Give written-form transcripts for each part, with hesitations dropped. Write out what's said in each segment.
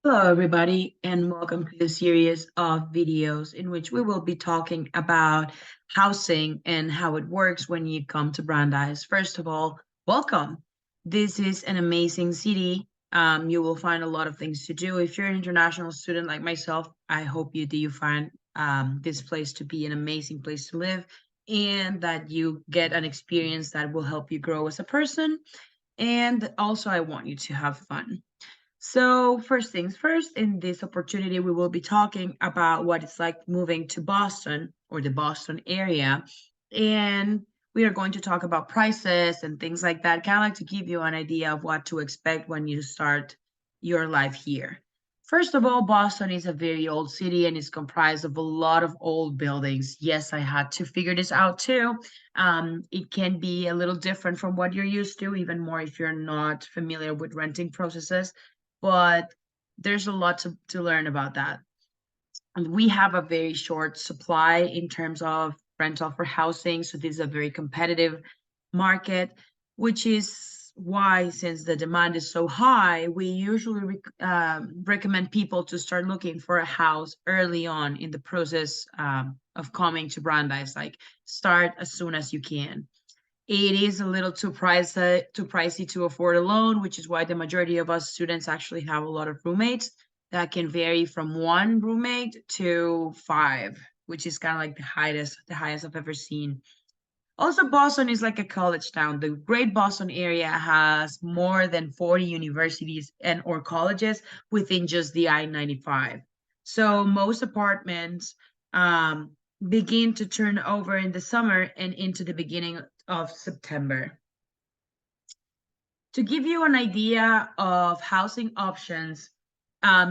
Hello, everybody, and welcome to the series of videos in which we will be talking about housing and how it works when you come to Brandeis. First of all, welcome. This is an amazing city. You will find a lot of things to do. If you're an international student like myself, I hope you find this place to be an amazing place to live and that you get an experience that will help you grow as a person. And also, I want you to have fun. So, first things first, in this opportunity, we will be talking about what it's like moving to Boston or the Boston area. And we are going to talk about prices and things like that, kind of like to give you an idea of what to expect when you start your life here. First of all, Boston is a very old city and is comprised of a lot of old buildings. Yes, I had to figure this out too. It can be a little different from what you're used to, even more if you're not familiar with renting processes, but there's a lot to learn about that. And we have a very short supply in terms of rental for housing. So this is a very competitive market, which is why, since the demand is so high, we usually recommend people to start looking for a house early on in the process of coming to Brandeis. Like start as soon as you can. It is a little too pricey to afford a loan, which is why the majority of us students actually have a lot of roommates that can vary from one roommate to five, which is kind of like the highest I've ever seen. Also, Boston is like a college town. The Great Boston area has more than 40 universities and or colleges within just the I-95. So most apartments begin to turn over in the summer and into the beginning of September. To give you an idea of housing options,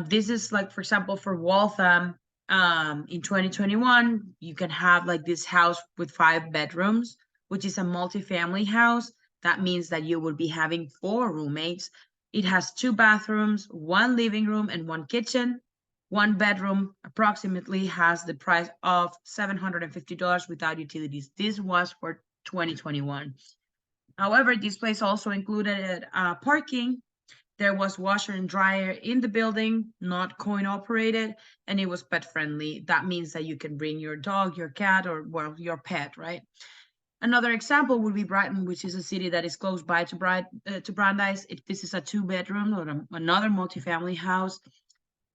this is like, for example, for Waltham, in 2021, you can have like this house with 5 bedrooms, which is a multifamily house. That means that you will be having 4 roommates. It has 2 bathrooms, 1 living room, and 1 kitchen. 1 bedroom approximately has the price of $750 without utilities. This was for 2021. However, this place also included parking. There was washer and dryer in the building, not coin operated, and it was pet friendly. That means that you can bring your dog, your cat, or well, your pet, right? Another example would be Brighton, which is a city that is close by to Brandeis. This is a 2 bedroom or another multifamily house,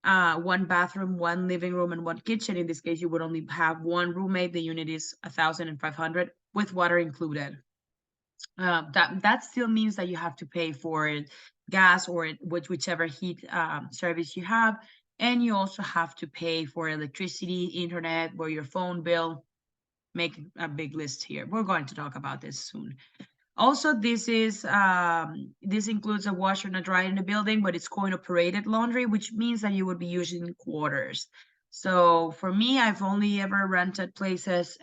1 bathroom, 1 living room, and 1 kitchen. In this case, you would only have 1 roommate. The unit is 1,500 with water included. That still means that you have to pay for gas or whichever heat service you have, and you also have to pay for electricity, internet, or your phone bill. Make a big list here. We're going to talk about this soon. Also, this includes a washer and a dryer in the building, but it's coin operated laundry, which means that you would be using quarters. So for me, I've only ever rented places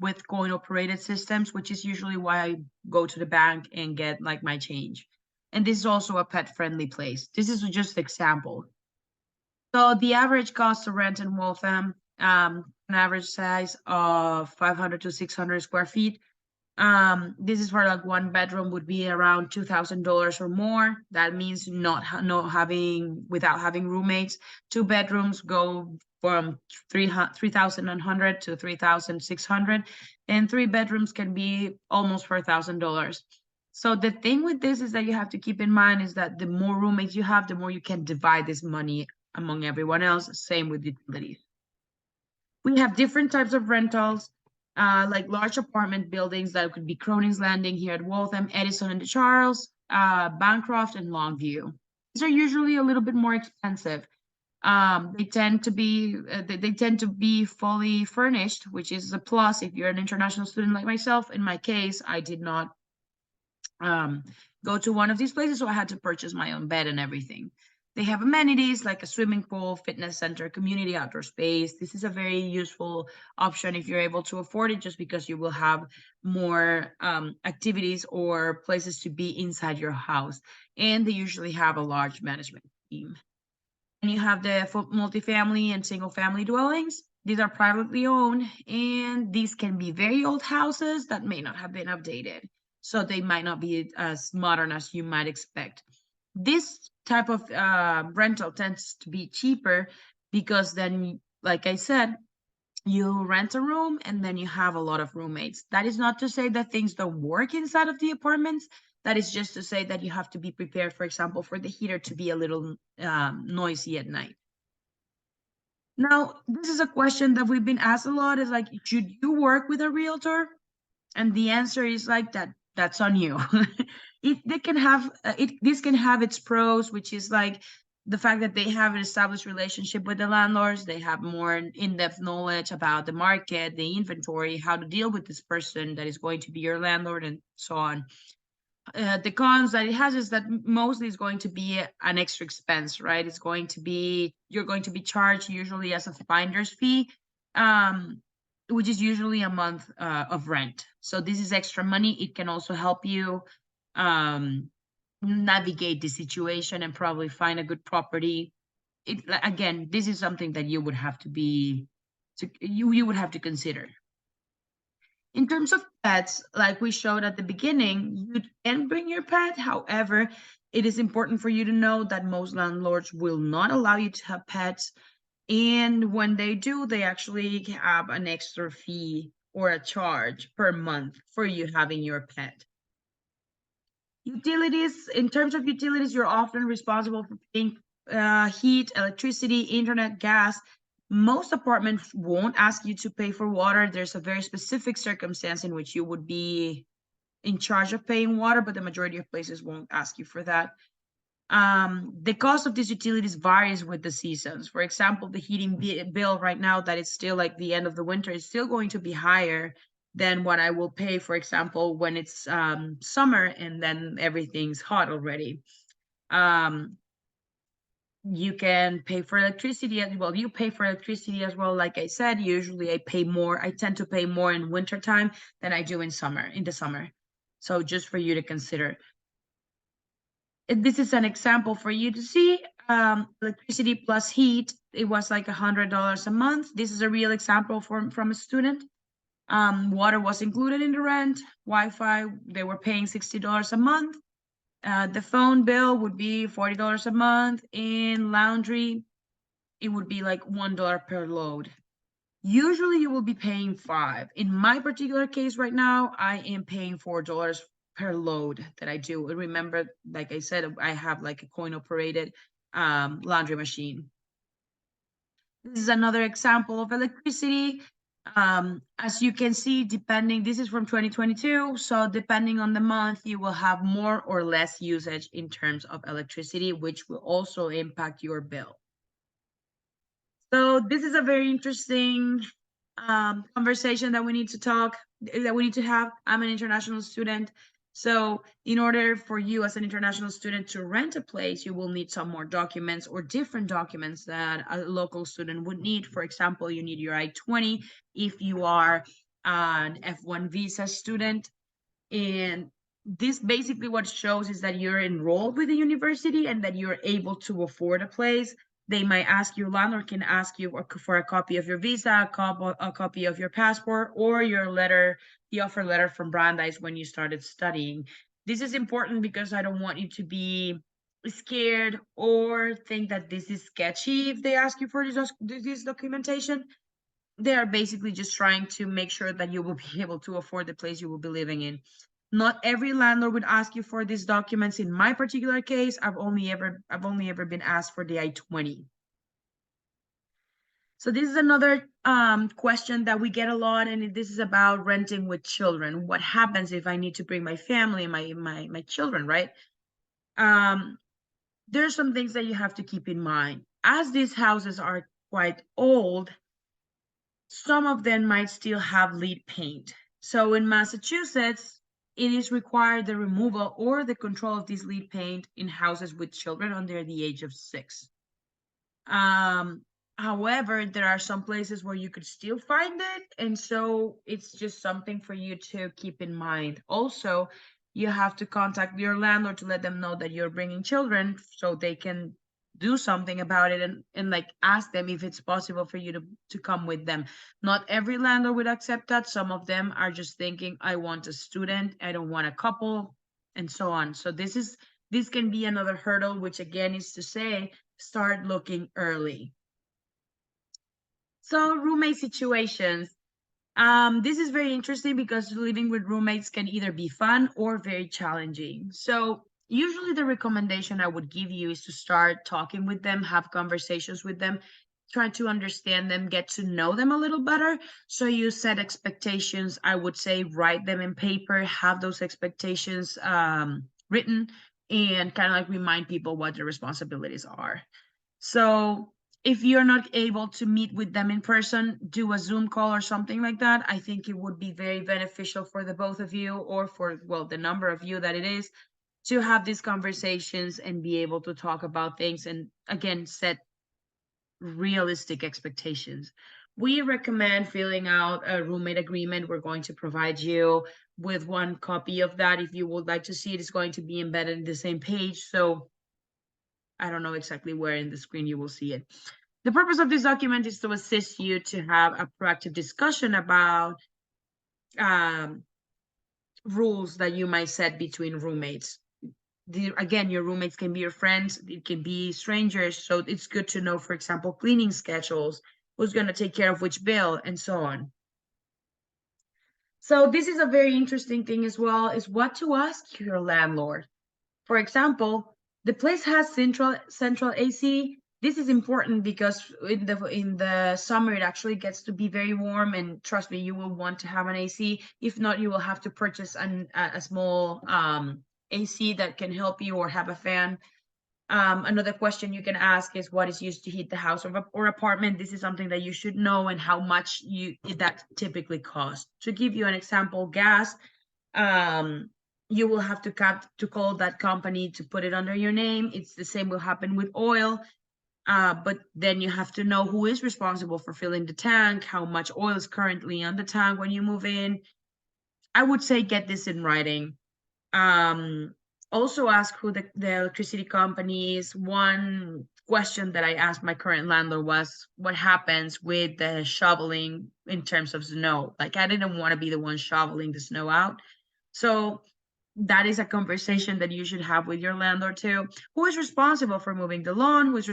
with coin operated systems, which is usually why I go to the bank and get like my change. And this is also a pet friendly place. This is just an example. So the average cost to rent in Waltham, an average size of 500 to 600 square feet. This is for like 1 bedroom would be around $2,000 or more. That means not having without having roommates. 2 bedrooms go from 3,100 to 3,600, and 3 bedrooms can be almost $4,000. So the thing with this is that you have to keep in mind is that the more roommates you have, the more you can divide this money among everyone else. Same with utilities. We have different types of rentals, like large apartment buildings that could be Cronin's Landing here at Waltham, Edison and the Charles, Bancroft, and Longview. These are usually a little bit more expensive. They tend to be fully furnished, which is a plus if you're an international student like myself. In my case, I did not um, go to one of these places, so I had to purchase my own bed and everything. They have amenities like a swimming pool, fitness center, community outdoor space. This is a very useful option if you're able to afford it, just because you will have more activities or places to be inside your house. And they usually have a large management team. And you have the multifamily and single family dwellings. These are privately owned, and these can be very old houses that may not have been updated. So they might not be as modern as you might expect. This type of rental tends to be cheaper because then, like I said, you rent a room and then you have a lot of roommates. That is not to say that things don't work inside of the apartments. That is just to say that you have to be prepared, for example, for the heater to be a little noisy at night. Now, this is a question that we've been asked a lot, is like, should you work with a realtor? And the answer is like that, that's on you. They can have this can have its pros, which is like the fact that they have an established relationship with the landlords, they have more in-depth knowledge about the market, the inventory, how to deal with this person that is going to be your landlord, and so on. The cons that it has is that mostly it's going to be an extra expense, right? It's going to be, you're going to be charged usually as a finder's fee, um, which is usually a month of rent. So this is extra money. It can also help you um, navigate the situation and probably find a good property. Again, this is something that you would have to be, you would have to consider. In terms of pets, like we showed at the beginning, you can bring your pet. However, it is important for you to know that most landlords will not allow you to have pets. And when they do, they actually have an extra fee or a charge per month for you having your pet. Utilities, in terms of utilities, you're often responsible for paying heat, electricity, internet, gas. Most apartments won't ask you to pay for water. There's a very specific circumstance in which you would be in charge of paying water, but the majority of places won't ask you for that. The cost of these utilities varies with the seasons. For example, the heating bill right now, that is still like the end of the winter, is still going to be higher than what I will pay, for example, when it's summer and then everything's hot already. You can pay for electricity as well. You pay for electricity as well. Like I said, usually I tend to pay more in wintertime than I do in the summer. So just for you to consider. This is an example for you to see. Electricity plus heat, it was like $100 a month. This is a real example from a student. Water was included in the rent. Wi-Fi, they were paying $60 a month. The phone bill would be $40 a month. In laundry, it would be like $1 per load. Usually you will be paying $5. In my particular case right now, I am paying $4 per load that I do. And remember, like I said, I have like a coin operated laundry machine. This is another example of electricity. As you can see, this is from 2022. So depending on the month, you will have more or less usage in terms of electricity, which will also impact your bill. So this is a very interesting conversation that we need to have. I'm an international student. So in order for you as an international student to rent a place, you will need some more documents or different documents that a local student would need. For example, you need your I-20 if you are an F1 visa student. And this basically what shows is that you're enrolled with the university and that you're able to afford a place. They might ask you, landlord can ask you for a copy of your visa, a copy of your passport, or your letter, the offer letter from Brandeis when you started studying. This is important because I don't want you to be scared or think that this is sketchy if they ask you for this documentation. They are basically just trying to make sure that you will be able to afford the place you will be living in. Not every landlord would ask you for these documents. In my particular case, I've only ever been asked for the I-20. So this is another question that we get a lot, and this is about renting with children. What happens if I need to bring my family and my children, right? There's some things that you have to keep in mind. As these houses are quite old, some of them might still have lead paint. So in Massachusetts, it is required the removal or the control of this lead paint in houses with children under the age of 6. However, there are some places where you could still find it, and so it's just something for you to keep in mind. Also, you have to contact your landlord to let them know that you're bringing children so they can do something about it, and like ask them if it's possible for you to come with them. Not every landlord would accept that. Some of them are just thinking, I want a student, I don't want a couple, and so on. So this is This can be another hurdle, which again is to say, start looking early. So roommate situations. This is very interesting because living with roommates can either be fun or very challenging. So usually the recommendation I would give you is to start talking with them, have conversations with them, try to understand them, get to know them a little better. So you set expectations. I would say write them in paper, have those expectations written, and kind of like remind people what their responsibilities are. So if you're not able to meet with them in person, do a Zoom call or something like that. I think it would be very beneficial for the both of you, or for, well, the number of you that it is, to have these conversations and be able to talk about things and again set realistic expectations. We recommend filling out a roommate agreement. We're going to provide you with one copy of that. If you would like to see it, it's going to be embedded in the same page. So I don't know exactly where in the screen you will see it. The purpose of this document is to assist you to have a proactive discussion about um, rules that you might set between roommates. Again, your roommates can be your friends, it can be strangers. So it's good to know, for example, cleaning schedules, who's going to take care of which bill, and so on. So this is a very interesting thing as well, is what to ask your landlord. For example, the place has central AC. This is important because in the summer it actually gets to be very warm, and trust me, you will want to have an AC. If not, you will have to purchase a small AC that can help you, or have a fan. Another question you can ask is what is used to heat the house or apartment. This is something that you should know, and how much that typically costs. To give you an example, gas, you will have to call that company to put it under your name. It's the same will happen with oil. But then you have to know who is responsible for filling the tank, how much oil is currently on the tank when you move in. I would say get this in writing. Um, Also ask who the electricity company is. One question that I asked my current landlord was, what happens with the shoveling in terms of snow? Like, I didn't want to be the one shoveling the snow out. So that is a conversation that you should have with your landlord too. Who is responsible for moving the lawn? Who is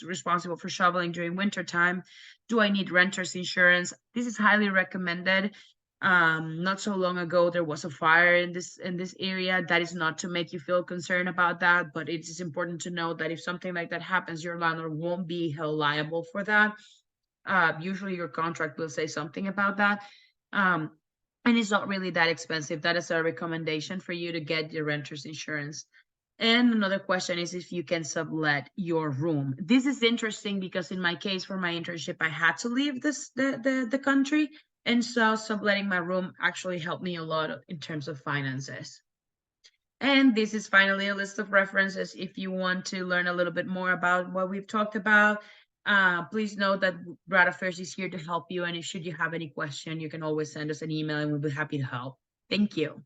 responsible for shoveling during winter time? Do I need renter's insurance? This is highly recommended. Not so long ago there was a fire in this area. That is not to make you feel concerned about that, but it is important to know that if something like that happens, your landlord won't be held liable for that. Usually your contract will say something about that. Um, and it's not really that expensive. That is a recommendation for you to get your renter's insurance. And another question is if you can sublet your room. This is interesting because in my case, for my internship, I had to leave the country. And so subletting my room actually helped me a lot in terms of finances. And this is finally a list of references if you want to learn a little bit more about what we've talked about. Please note that Brad Affairs is here to help you. And if should you have any question, you can always send us an email and we'll be happy to help. Thank you.